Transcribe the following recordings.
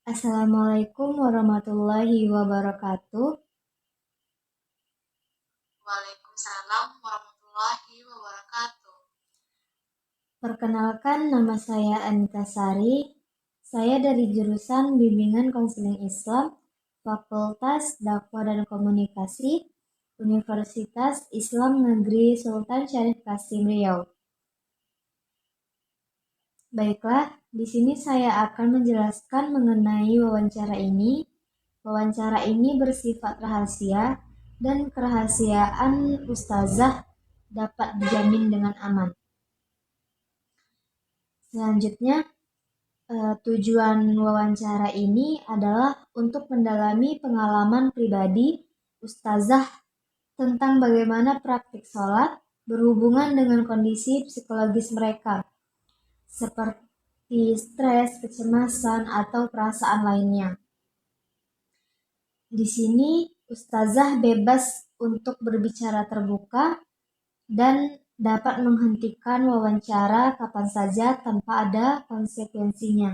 Assalamualaikum warahmatullahi wabarakatuh. Waalaikumsalam warahmatullahi wabarakatuh. Perkenalkan, nama saya Anita Sari. Saya dari jurusan Bimbingan Konseling Islam, Fakultas Dakwah dan Komunikasi, Universitas Islam Negeri Sultan Syarif Kasim Riau. Baiklah, di sini saya akan menjelaskan mengenai wawancara ini. Wawancara ini bersifat rahasia dan kerahasiaan ustazah dapat dijamin dengan aman. Selanjutnya, tujuan wawancara ini adalah untuk mendalami pengalaman pribadi ustazah tentang bagaimana praktik sholat berhubungan dengan kondisi psikologis mereka, seperti stres, kecemasan, atau perasaan lainnya. Di sini, ustazah bebas untuk berbicara terbuka dan dapat menghentikan wawancara kapan saja tanpa ada konsekuensinya.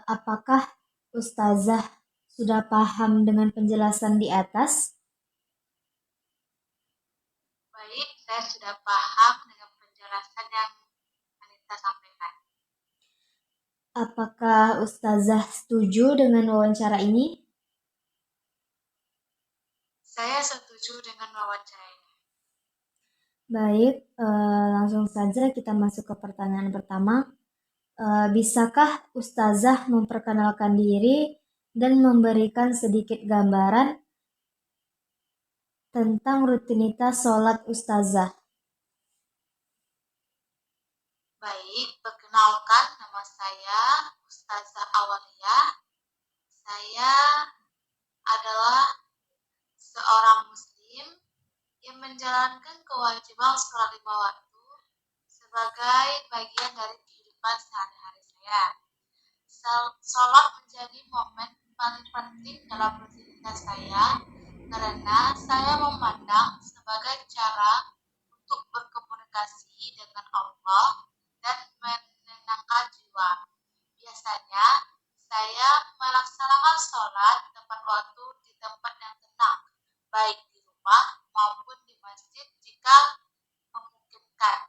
Apakah ustazah sudah paham dengan penjelasan di atas? Baik, saya sudah paham dengan penjelasan yang Anita sampaikan. Apakah ustazah setuju dengan wawancara ini? Saya setuju dengan wawancara ini. Baik, langsung saja kita masuk ke pertanyaan pertama. Bisakah ustazah memperkenalkan diri dan memberikan sedikit gambaran tentang rutinitas sholat ustazah? Baik, perkenalkan, nama saya Ustazah Awaliyah. Saya adalah seorang muslim yang menjalankan kewajiban sholat 5 waktu sebagai bagian dari kehidupan sehari-hari saya. Sholat menjadi momen paling penting dalam rutinitas saya karena saya memandang sebagai cara untuk berkomunikasi dengan Allah dan menenangkan jiwa. Biasanya saya melaksanakan sholat tepat waktu di tempat yang tenang, baik di rumah maupun di masjid jika memungkinkan.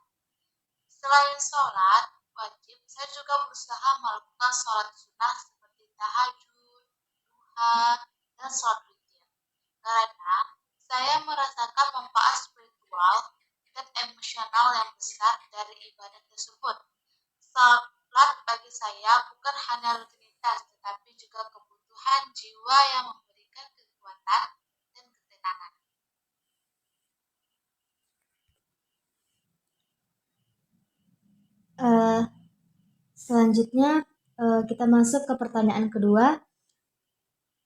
Selain sholat wajib, saya juga berusaha melakukan sholat sunnah seperti tahajud, duha, dan sholat witir. Karena saya merasakan manfaat spiritual dan emosional yang besar dari ibadah tersebut. Sholat bagi saya bukan hanya rutinitas, tetapi juga kebutuhan jiwa yang memberikan kekuatan dan ketenangan. Selanjutnya kita masuk ke pertanyaan kedua.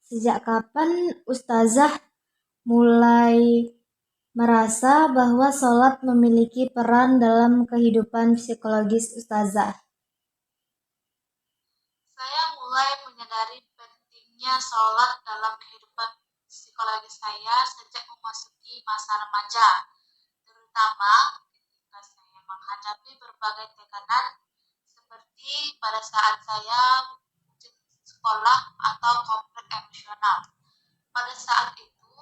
Sejak kapan ustazah mulai merasa bahwa sholat memiliki peran dalam kehidupan psikologis ustazah? Saya mulai menyadari pentingnya sholat dalam kehidupan psikologis saya sejak memasuki masa remaja, terutama ketika saya menghadapi berbagai tekanan seperti pada saat saya ujian sekolah atau konflik emosional. Pada saat itu,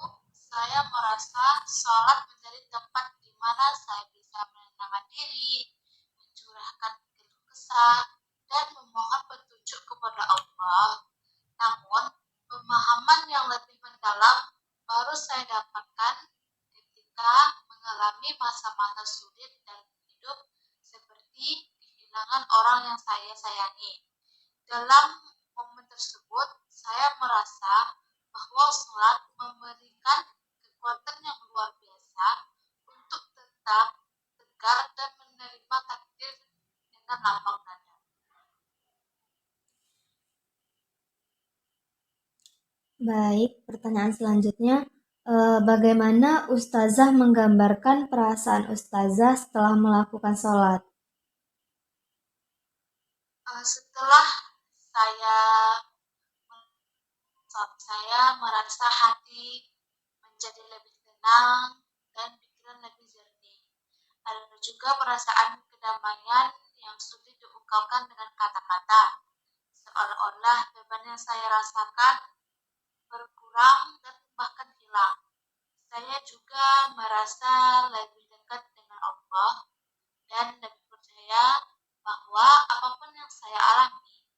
saya merasa sholat menjadi tempat di mana saya bisa menenangkan diri, mencurahkan keluh kesah, dan memohon petunjuk kepada Allah. Namun, pemahaman yang lebih mendalam baru saya dapatkan ketika mengalami masa-masa sulit dalam hidup seperti kehilangan orang yang saya sayangi. Dalam momen tersebut, saya merasa bahwa sholat memberikan kekuatan yang luar biasa untuk tetap tegar dan menerima takdir dengan lapang dada. Baik, pertanyaan selanjutnya, bagaimana ustazah menggambarkan perasaan ustazah setelah melakukan sholat? Setelah saya merasa hati menjadi lebih tenang dan pikiran lebih jernih. Ada juga perasaan kedamaian yang sulit diungkapkan dengan kata-kata, seolah-olah beban yang saya rasakan berkurang dan bahkan hilang. Saya juga merasa lebih dekat dengan Allah dan lebih percaya bahwa apapun yang saya alami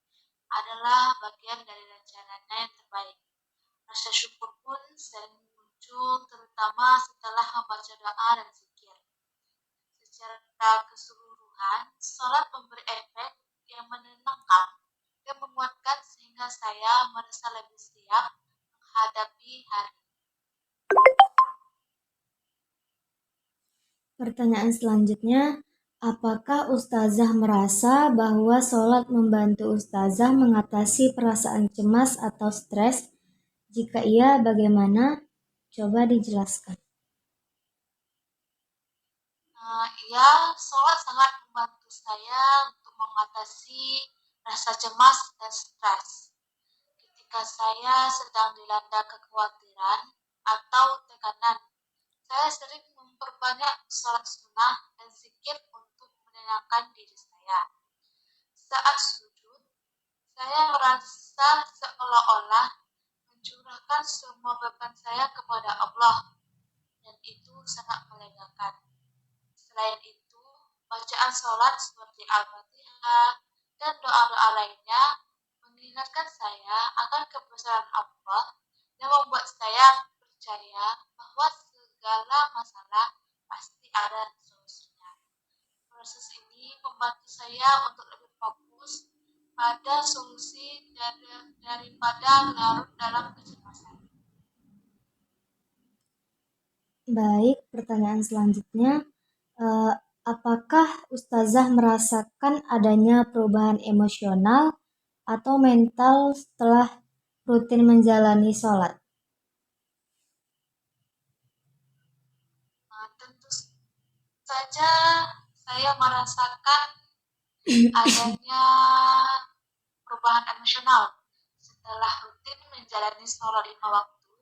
adalah bagian dari rencananya yang terbaik. Rasa syukur pun sering muncul terutama setelah membaca doa dan zikir. Secara keseluruhan, sholat memberi efek yang menenangkan dan menguatkan sehingga saya merasa lebih siap menghadapi hari. Pertanyaan selanjutnya, apakah Ustazah merasa bahwa sholat membantu Ustazah mengatasi perasaan cemas atau stres? Jika iya, bagaimana? Coba dijelaskan. Iya, sholat sangat membantu saya untuk mengatasi rasa cemas dan stres. Ketika saya sedang dilanda kekhawatiran atau tekanan, saya sering memperbanyak sholat sunnah dan zikir untuk menenangkan diri saya. Saat sujud, saya merasa seolah-olah mencurahkan semua beban saya kepada Allah, dan itu sangat melegakan. Selain itu, bacaan sholat seperti Al-Fatihah dan doa-doa lainnya mengingatkan saya akan kebesaran Allah dan membuat saya percaya bahwa segala masalah pasti ada solusinya. Proses ini membantu saya untuk lebih fokus pada solusi daripada larut dalam kecemasan. Baik, pertanyaan selanjutnya, apakah Ustazah merasakan adanya perubahan emosional atau mental setelah rutin menjalani sholat? Tentu saja saya merasakan adanya perubahan emosional setelah rutin menjalani sholat 5 waktu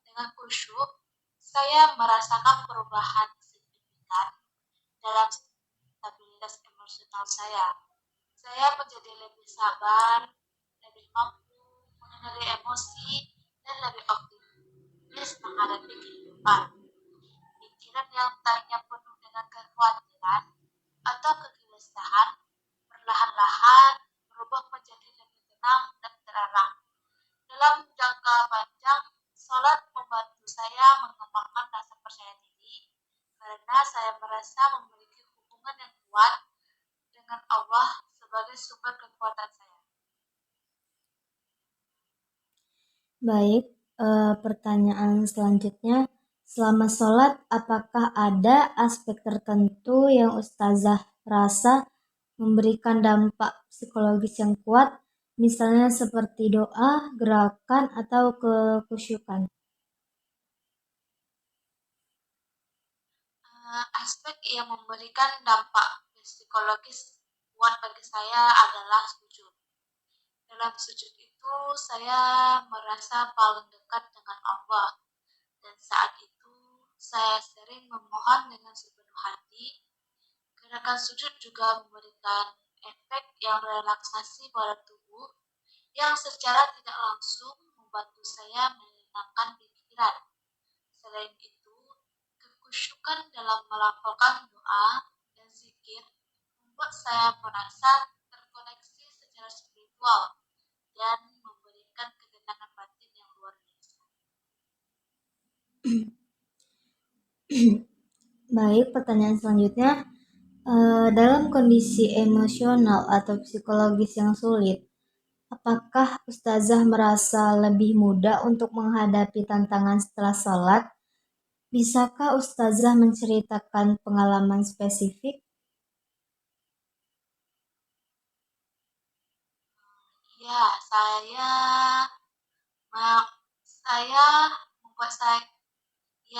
dengan khusyuk. Saya merasakan perubahan signifikan dalam stabilitas emosional saya. Saya menjadi lebih sabar, lebih mampu mengenali emosi, dan lebih optimis menghadapi kehidupan. Pikiran yang tadinya penuh dengan kekhawatiran atau kegelisahan perlahan-lahan berubah menjadi lebih tenang dan terarah. Dalam jangka panjang, sholat membantu saya mengembangkan rasa percaya diri karena saya merasa memiliki hubungan yang kuat dengan Allah sebagai sumber kekuatan saya. Baik, pertanyaan selanjutnya, selama sholat apakah ada aspek tertentu yang Ustazah rasa memberikan dampak psikologis yang kuat, misalnya seperti doa, gerakan, atau kekhusyukan? Aspek yang memberikan dampak psikologis kuat bagi saya adalah sujud. Dalam sujud itu saya merasa paling dekat dengan Allah, dan saat itu saya sering memohon dengan sepenuh hati. Gerakan sujud juga memberikan efek yang relaksasi pada tubuh yang secara tidak langsung membantu saya menenangkan pikiran. Selain itu, kekhusyukan dalam melafalkan doa dan zikir membuat saya merasa terkoneksi secara spiritual dan memberikan ketenangan batin yang luar biasa. Baik, pertanyaan selanjutnya, dalam kondisi emosional atau psikologis yang sulit, apakah Ustazah merasa lebih mudah untuk menghadapi tantangan setelah sholat? Bisakah Ustazah menceritakan pengalaman spesifik? Ya, saya membuat saya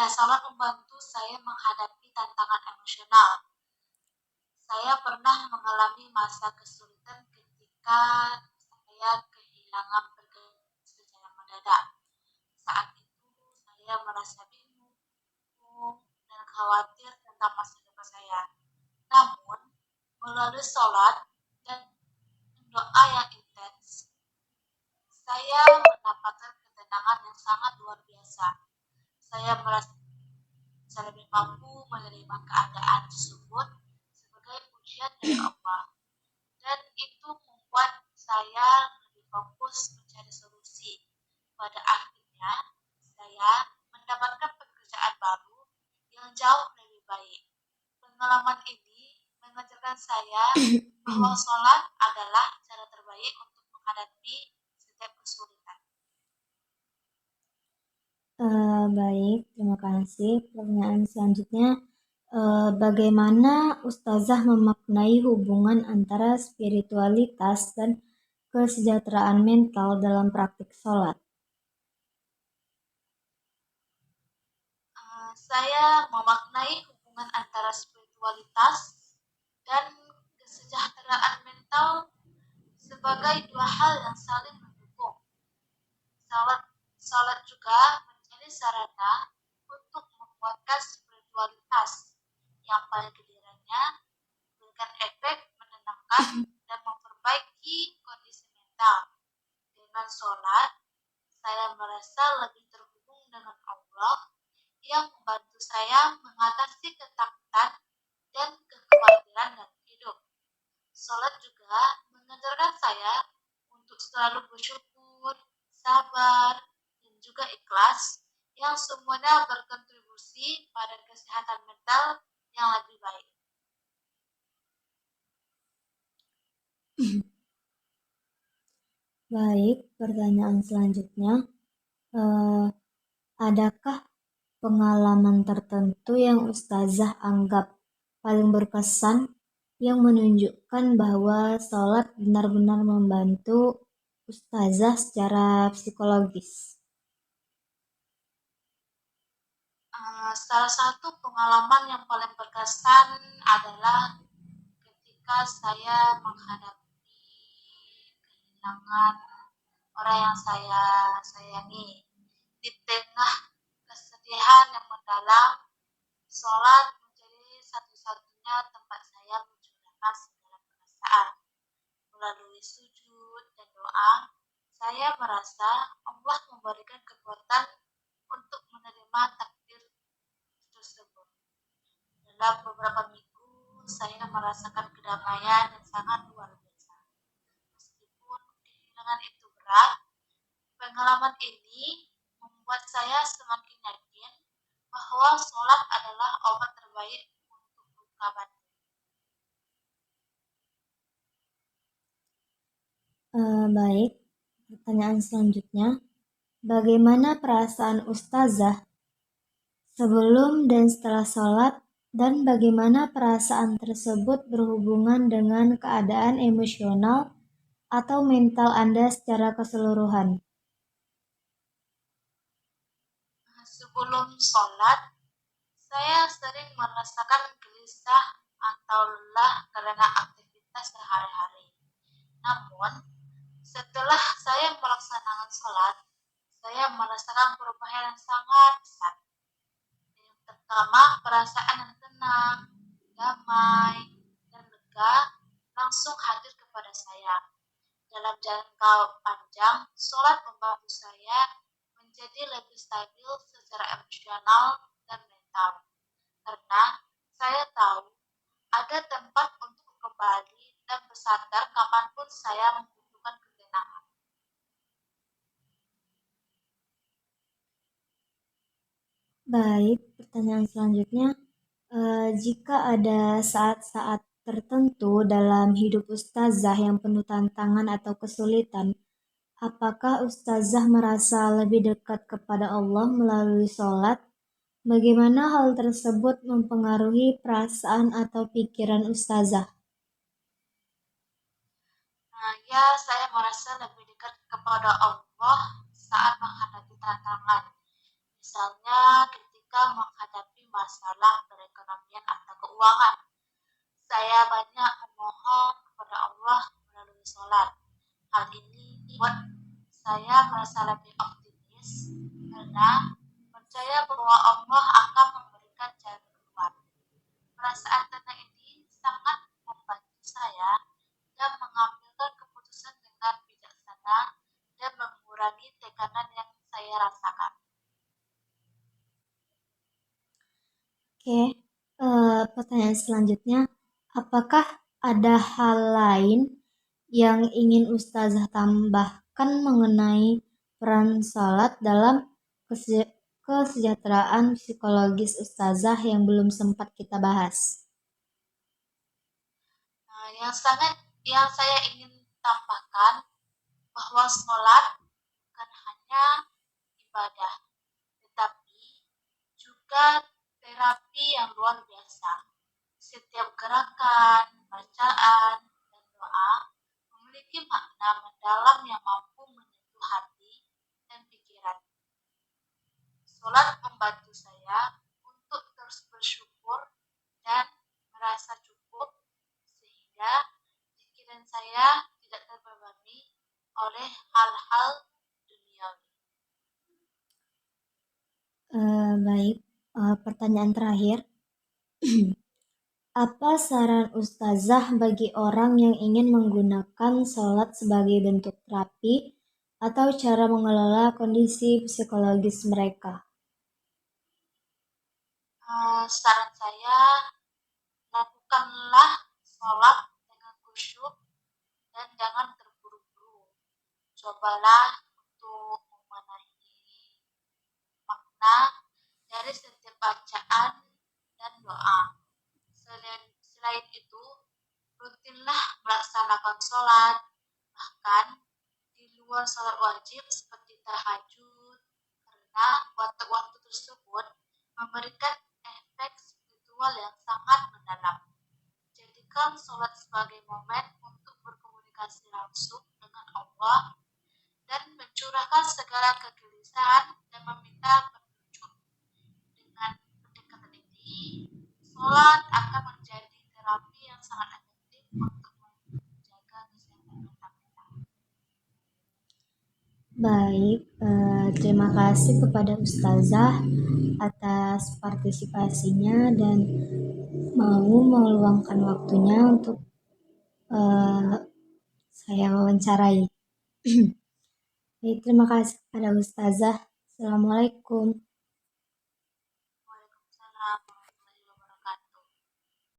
sangat membantu saya menghadapi tantangan emosional. Saya pernah mengalami masa kesulitan ketika saya kehilangan pekerjaan secara mendadak. Saat itu saya merasa bingung dan khawatir tentang masa depan saya. Namun, melalui sholat dan doa yang intens, saya mendapatkan ketenangan yang sangat luar biasa. Saya merasa lebih mampu menerima keadaan tersebut sebagai ujian dari Allah. Dan itu membuat saya lebih fokus mencari solusi. Pada akhirnya, saya mendapatkan pekerjaan baru yang jauh lebih baik. Pengalaman ini mengajarkan saya bahwa sholat adalah cara terbaik untuk menghadapi setiap kesulitan. Baik, terima kasih. Pertanyaan selanjutnya, bagaimana Ustazah memaknai hubungan antara spiritualitas dan kesejahteraan mental dalam praktik sholat? Saya memaknai hubungan antara spiritualitas dan kesejahteraan mental sebagai dua hal yang saling mendukung. Salat, salat juga menjadi sarana untuk menguatkan spiritualitas yang pada gilirannya memberikan efek menenangkan dan memperbaiki kondisi mental. Dengan sholat, saya merasa lebih terhubung dengan Allah yang membantu saya mengatasi ketakutan dan kekhawatiran dalam hidup. Sholat juga mengajarkan saya untuk selalu bersyukur, sabar, dan juga ikhlas yang semuanya berkontribusi pada kesehatan mental yang lebih baik. Baik, pertanyaan selanjutnya, adakah pengalaman tertentu yang Ustazah anggap paling berkesan yang menunjukkan bahwa sholat benar-benar membantu Ustazah secara psikologis? Salah satu pengalaman yang paling berkesan adalah ketika saya menghadapi kehilangan orang yang saya sayangi. Di tengah kesedihan yang mendalam, sholat menjadi satu-satunya tempat saya mencurahkan segala perasaan. Melalui sujud dan doa, saya merasa Allah memberikan kekuatan untuk menerima takdir tersebut. Dalam beberapa minggu, saya merasakan kedamaian yang sangat luar biasa. Meskipun kehilangan itu berat, pengalaman ini membuat saya semakin yakin bahwa sholat adalah obat terbaik untuk luka batin. Baik, pertanyaan selanjutnya, bagaimana perasaan Ustazah sebelum dan setelah sholat, dan bagaimana perasaan tersebut berhubungan dengan keadaan emosional atau mental Anda secara keseluruhan? Sebelum sholat, saya sering merasakan gelisah atau lelah karena aktivitas sehari-hari. Namun, setelah saya melaksanakan sholat, saya merasakan perubahan yang sangat besar. Yang pertama, perasaan yang tenang, damai, dan lega langsung hadir kepada saya. Dalam jangka panjang, sholat membantu saya menjadi lebih stabil secara emosional dan mental. Karena saya tahu ada tempat untuk kembali dan bersandar kapanpun saya membutuhkan ketenangan. Baik, pertanyaan selanjutnya, jika ada saat-saat tertentu dalam hidup Ustazah yang penuh tantangan atau kesulitan, apakah Ustazah merasa lebih dekat kepada Allah melalui sholat? Bagaimana hal tersebut mempengaruhi perasaan atau pikiran Ustazah? Ya, saya merasa lebih dekat kepada Allah saat menghadapi tantangan. Misalnya ketika menghadapi masalah perekonomian atau keuangan. Saya banyak memohon kepada Allah melalui sholat. Hal ini membuat saya merasa lebih optimis karena percaya bahwa Allah akan memberikan jalan keluar. Perasaan tenang ini sangat membantu saya dan mengambilkan keputusan dengan bijaksana dan mengurangi selanjutnya, apakah ada hal lain yang ingin Ustazah tambahkan mengenai peran sholat dalam kesejahteraan psikologis Ustazah yang belum sempat kita bahas? Nah, yang saya ingin tambahkan bahwa sholat bukan hanya ibadah, tetapi juga terapi yang luar biasa. Setiap gerakan, bacaan, dan doa memiliki makna mendalam yang mampu menyentuh hati dan pikiran. Sholat membantu saya untuk terus bersyukur dan merasa cukup sehingga pikiran saya tidak terbebani oleh hal-hal duniawi. Baik, pertanyaan terakhir. Apa saran Ustazah bagi orang yang ingin menggunakan sholat sebagai bentuk terapi atau cara mengelola kondisi psikologis mereka? Saran saya, lakukanlah sholat dengan khusyuk dan jangan terburu-buru. Cobalah untuk memenuhi makna dari setiap bacaan dan doa. Selain itu, rutinlah melaksanakan sholat, bahkan di luar sholat wajib seperti tahajud, karena waktu-waktu tersebut memberikan efek spiritual yang sangat mendalam. Jadikan sholat sebagai momen untuk berkomunikasi langsung dengan Allah dan mencurahkan segala kegelisahan dan meminta petunjuk. Dengan pendekatan ini, sholat akan menjadi terapi yang sangat efektif untuk menjaga kesehatan mental kita. Baik, terima kasih kepada Ustazah atas partisipasinya dan mau meluangkan waktunya untuk saya wawancarai. Baik, terima kasih kepada Ustazah. Assalamualaikum.